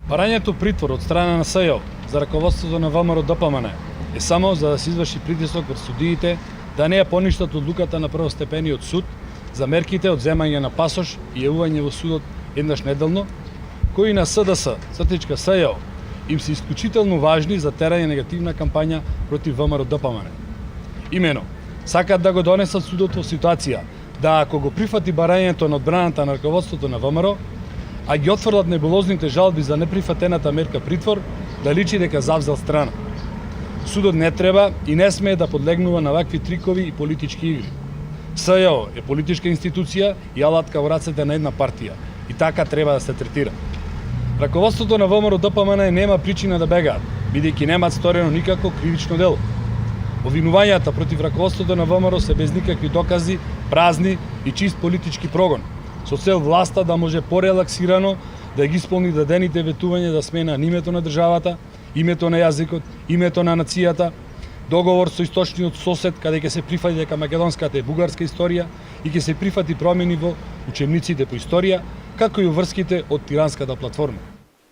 Барањето притвор од страна на СЈО за раководството на ВМРО ДПМН е само за да се изврши притисок врз судиите да не ја поништат одлуката на првостепениот суд за мерките од земање на пасош и јавување во судот еднаш неделно, кои на СДС, СЈО, им се исклучително важни за терање негативна кампања против ВМРО ДПМН. Имено, сакат да го донесат судот во ситуација да ако го прифати барањето на одбраната на раководството на ВМРО, а ги отфрлат небулозните жалби за неприфатената мерка притвор, да личи дека завзел страна. Судот не треба и не смее да подлегнува на вакви трикови и политички игри. СЈО е политичка институција и алатка во рацете на една партија и така треба да се третира. Раководството на ВМРО ДПМН нема причина да бегаат, бидејќи немаат сторено никакво кривично дело. Обвинувањата против раководството на ВМРО се без никакви докази, празни и чист политички прогон, со цел власта да може порелаксирано да ги исполни дадените ветувања да смена името на државата, името на јазикот, името на нацијата, договор со источниот сосед каде ќе се прифати дека македонската е бугарска историја и ќе се прифати промени во учебниците по историја, како и врските од тиранската платформа.